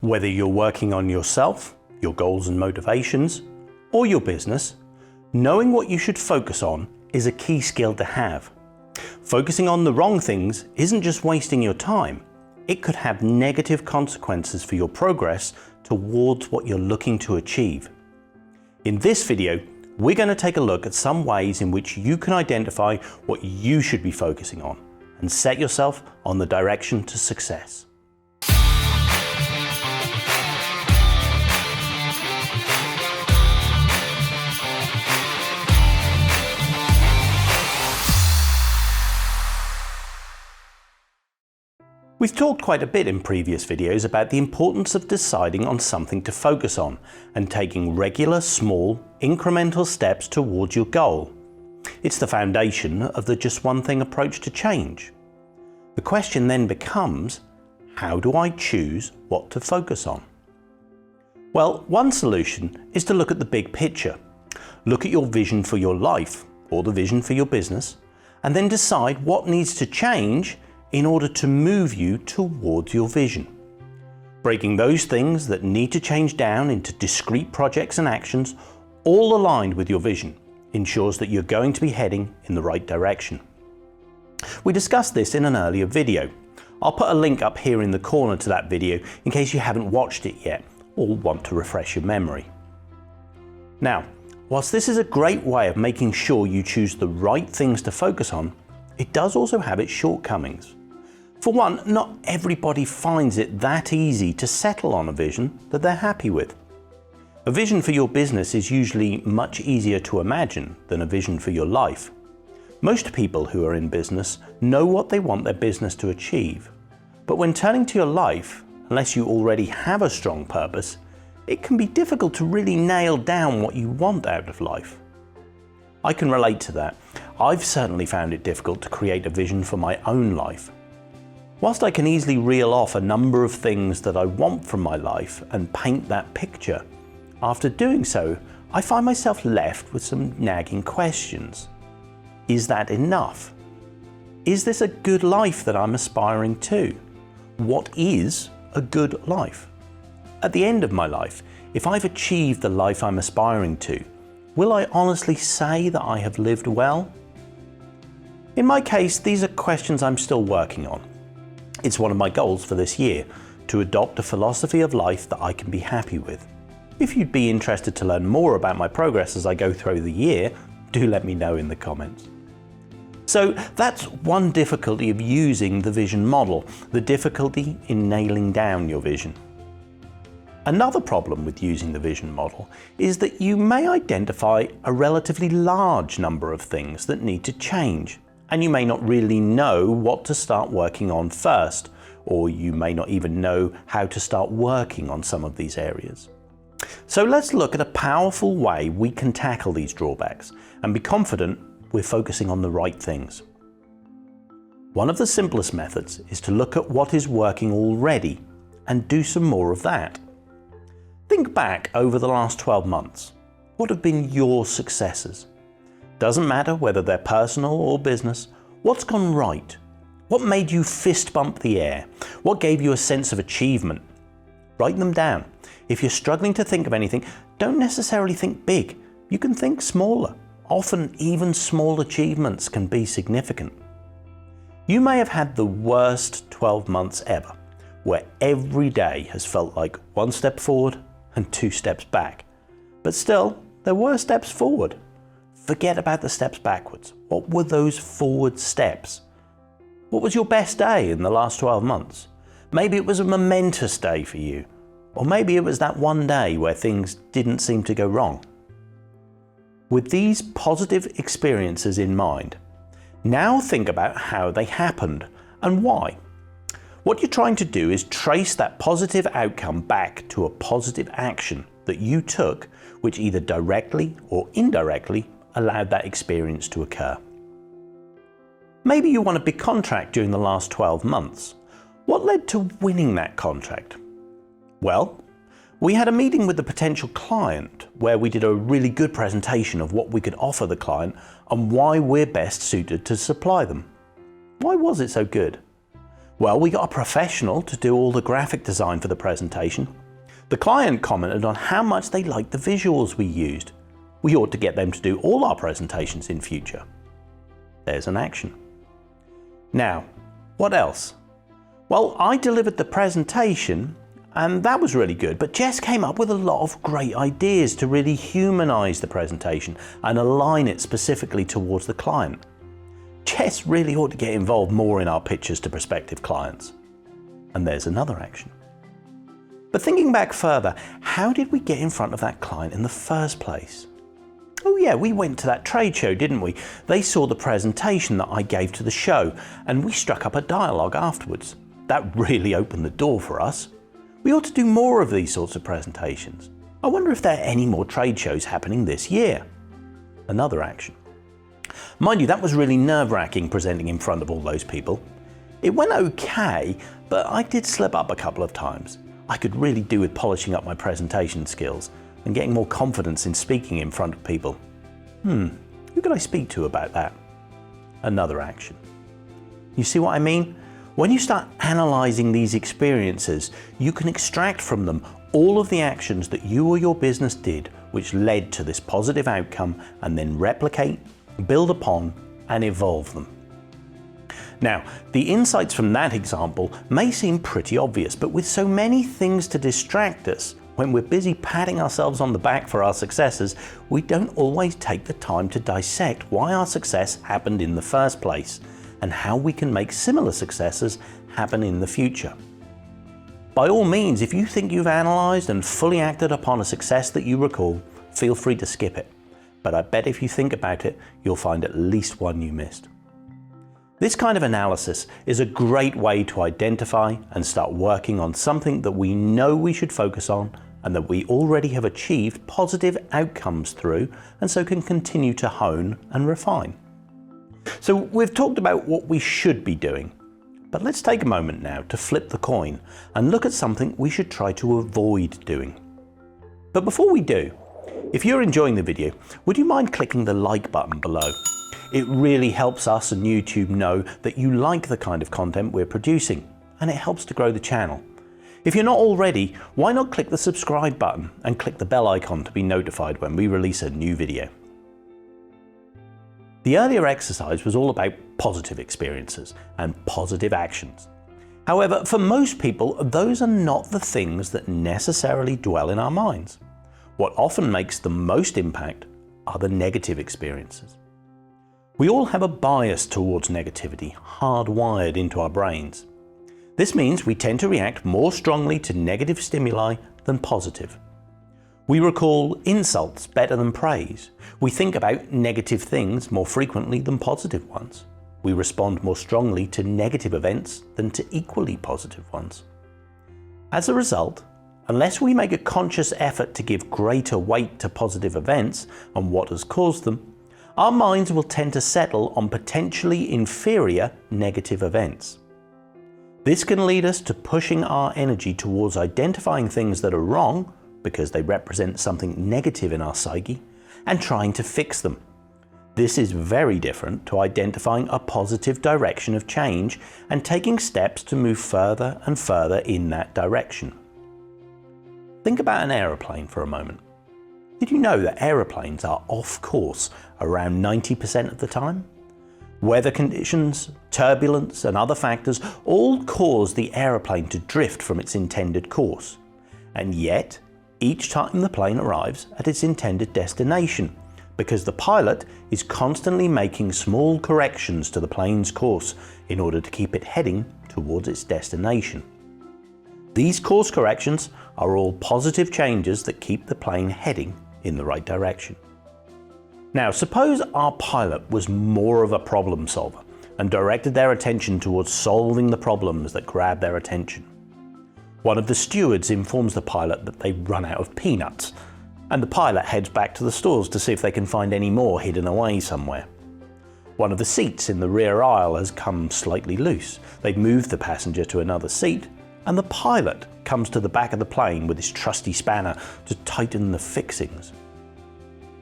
Whether you're working on yourself, your goals and motivations, or your business, knowing what you should focus on is a key skill to have. Focusing on the wrong things isn't just wasting your time, it could have negative consequences for your progress towards what you're looking to achieve. In this video, we're going to take a look at some ways in which you can identify what you should be focusing on and set yourself on the direction to success. We've talked quite a bit in previous videos about the importance of deciding on something to focus on and taking regular, small, incremental steps towards your goal. It's the foundation of the just one thing approach to change. The question then becomes, how do I choose what to focus on? Well, one solution is to look at the big picture. Look at your vision for your life or the vision for your business, and then decide what needs to change in order to move you towards your vision. Breaking those things that need to change down into discrete projects and actions, all aligned with your vision, ensures that you're going to be heading in the right direction. We discussed this in an earlier video. I'll put a link up here in the corner to that video in case you haven't watched it yet or want to refresh your memory. Now, whilst this is a great way of making sure you choose the right things to focus on, it does also have its shortcomings. For one, not everybody finds it that easy to settle on a vision that they're happy with. A vision for your business is usually much easier to imagine than a vision for your life. Most people who are in business know what they want their business to achieve. But when turning to your life, unless you already have a strong purpose, it can be difficult to really nail down what you want out of life. I can relate to that. I've certainly found it difficult to create a vision for my own life. Whilst I can easily reel off a number of things that I want from my life and paint that picture, after doing so, I find myself left with some nagging questions. Is that enough? Is this a good life that I'm aspiring to? What is a good life? At the end of my life, if I've achieved the life I'm aspiring to, will I honestly say that I have lived well? In my case, these are questions I'm still working on. It's one of my goals for this year, to adopt a philosophy of life that I can be happy with. If you'd be interested to learn more about my progress as I go through the year, do let me know in the comments. So that's one difficulty of using the vision model, the difficulty in nailing down your vision. Another problem with using the vision model is that you may identify a relatively large number of things that need to change, and you may not really know what to start working on first, or you may not even know how to start working on some of these areas. So let's look at a powerful way we can tackle these drawbacks and be confident we're focusing on the right things. One of the simplest methods is to look at what is working already and do some more of that. Think back over the last 12 months. What have been your successes? Doesn't matter whether they're personal or business. What's gone right? What made you fist bump the air? What gave you a sense of achievement? Write them down. If you're struggling to think of anything, don't necessarily think big. You can think smaller. Often even small achievements can be significant. You may have had the worst 12 months ever, where every day has felt like one step forward and 2 steps back. But still, there were steps forward. Forget about the steps backwards. What were those forward steps? What was your best day in the last 12 months? Maybe it was a momentous day for you, or maybe it was that one day where things didn't seem to go wrong. With these positive experiences in mind, now think about how they happened and why. What you're trying to do is trace that positive outcome back to a positive action that you took, which either directly or indirectly allowed that experience to occur. Maybe you won a big contract during the last 12 months. What led to winning that contract? Well, we had a meeting with the potential client where we did a really good presentation of what we could offer the client and why we're best suited to supply them. Why was it so good? Well, we got a professional to do all the graphic design for the presentation. The client commented on how much they liked the visuals we used. We ought to get them to do all our presentations in future. There's an action. Now, what else? Well, I delivered the presentation and that was really good, but Jess came up with a lot of great ideas to really humanize the presentation and align it specifically towards the client. Jess really ought to get involved more in our pitches to prospective clients. And there's another action. But thinking back further, how did we get in front of that client in the first place? Oh yeah, we went to that trade show, didn't we? They saw the presentation that I gave to the show and we struck up a dialogue afterwards. That really opened the door for us. We ought to do more of these sorts of presentations. I wonder if there are any more trade shows happening this year. Another action. Mind you, that was really nerve-wracking presenting in front of all those people. It went okay, but I did slip up a couple of times. I could really do with polishing up my presentation skills and getting more confidence in speaking in front of people. Who could I speak to about that? Another action. You see what I mean? When you start analysing these experiences, you can extract from them all of the actions that you or your business did which led to this positive outcome and then replicate, build upon and evolve them. Now, the insights from that example may seem pretty obvious, but with so many things to distract us, when we're busy patting ourselves on the back for our successes, we don't always take the time to dissect why our success happened in the first place and how we can make similar successes happen in the future. By all means, if you think you've analysed and fully acted upon a success that you recall, feel free to skip it. But I bet if you think about it, you'll find at least one you missed. This kind of analysis is a great way to identify and start working on something that we know we should focus on and that we already have achieved positive outcomes through and so can continue to hone and refine. So we've talked about what we should be doing, but let's take a moment now to flip the coin and look at something we should try to avoid doing. But before we do, if you're enjoying the video, would you mind clicking the like button below? It really helps us and YouTube know that you like the kind of content we're producing, and it helps to grow the channel. If you're not already, why not click the subscribe button and click the bell icon to be notified when we release a new video. The earlier exercise was all about positive experiences and positive actions. However, for most people, those are not the things that necessarily dwell in our minds. What often makes the most impact are the negative experiences. We all have a bias towards negativity hardwired into our brains. This means we tend to react more strongly to negative stimuli than positive. We recall insults better than praise. We think about negative things more frequently than positive ones. We respond more strongly to negative events than to equally positive ones. As a result, unless we make a conscious effort to give greater weight to positive events and what has caused them, our minds will tend to settle on potentially inferior negative events. This can lead us to pushing our energy towards identifying things that are wrong because they represent something negative in our psyche and trying to fix them. This is very different to identifying a positive direction of change and taking steps to move further and further in that direction. Think about an aeroplane for a moment. Did you know that aeroplanes are off course around 90% of the time? Weather conditions, turbulence and other factors all cause the aeroplane to drift from its intended course. And yet, each time the plane arrives at its intended destination, because the pilot is constantly making small corrections to the plane's course in order to keep it heading towards its destination. These course corrections are all positive changes that keep the plane heading in the right direction. Now, suppose our pilot was more of a problem solver and directed their attention towards solving the problems that grab their attention. One of the stewards informs the pilot that they've run out of peanuts, and the pilot heads back to the stores to see if they can find any more hidden away somewhere. One of the seats in the rear aisle has come slightly loose. They've moved the passenger to another seat, and the pilot comes to the back of the plane with his trusty spanner to tighten the fixings.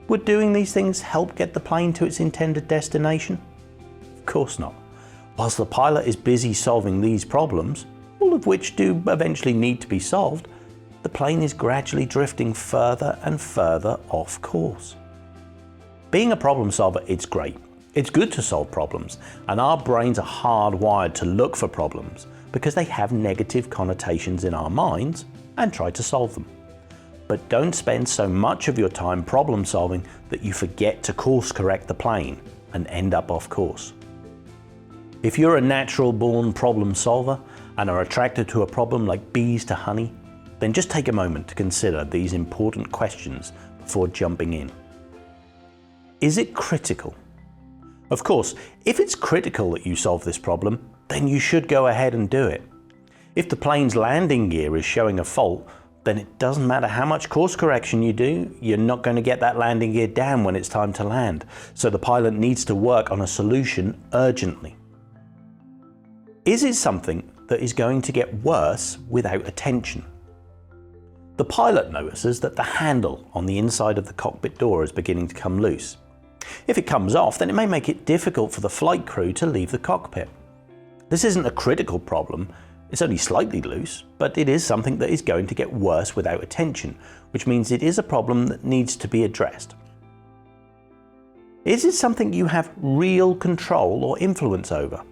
Would doing these things help get the plane to its intended destination? Of course not. Whilst the pilot is busy solving these problems, all of which do eventually need to be solved, the plane is gradually drifting further and further off course. Being a problem solver, it's great. It's good to solve problems, and our brains are hardwired to look for problems because they have negative connotations in our minds and try to solve them. But don't spend so much of your time problem solving that you forget to course correct the plane and end up off course. If you're a natural born problem solver and are attracted to a problem like bees to honey, then just take a moment to consider these important questions before jumping in. Is it critical? Of course, if it's critical that you solve this problem, then you should go ahead and do it. If the plane's landing gear is showing a fault, then it doesn't matter how much course correction you do, you're not going to get that landing gear down when it's time to land. So the pilot needs to work on a solution urgently. Is it something that is going to get worse without attention? The pilot notices that the handle on the inside of the cockpit door is beginning to come loose. If it comes off, then it may make it difficult for the flight crew to leave the cockpit. This isn't a critical problem, it's only slightly loose, but it is something that is going to get worse without attention, which means it is a problem that needs to be addressed. Is it something you have real control or influence over?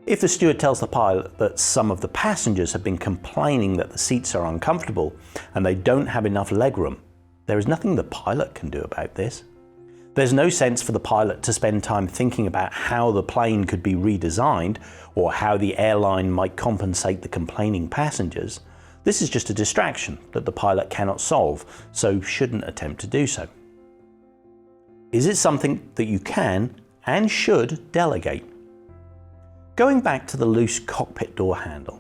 If the steward tells the pilot that some of the passengers have been complaining that the seats are uncomfortable and they don't have enough legroom, there is nothing the pilot can do about this. There's no sense for the pilot to spend time thinking about how the plane could be redesigned or how the airline might compensate the complaining passengers. This is just a distraction that the pilot cannot solve, so shouldn't attempt to do so. Is it something that you can and should delegate? Going back to the loose cockpit door handle,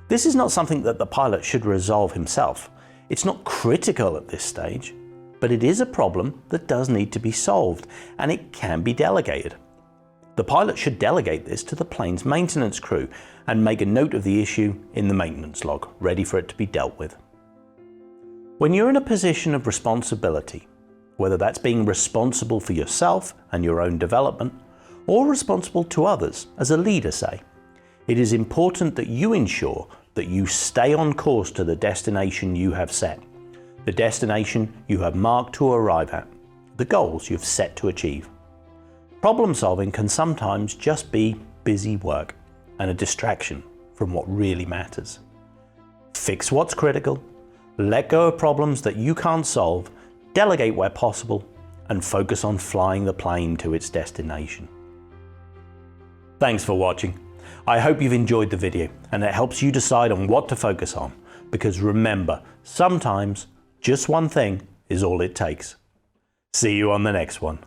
this is not something that the pilot should resolve himself. It's not critical at this stage, but it is a problem that does need to be solved, and it can be delegated. The pilot should delegate this to the plane's maintenance crew and make a note of the issue in the maintenance log, ready for it to be dealt with. When you're in a position of responsibility, whether that's being responsible for yourself and your own development, or responsible to others as a leader, say, it is important that you ensure that you stay on course to the destination you have set, the destination you have marked to arrive at, the goals you've set to achieve. Problem solving can sometimes just be busy work and a distraction from what really matters. Fix what's critical, let go of problems that you can't solve, delegate where possible, and focus on flying the plane to its destination. Thanks for watching. I hope you've enjoyed the video and it helps you decide on what to focus on, because remember, sometimes just one thing is all it takes. See you on the next one.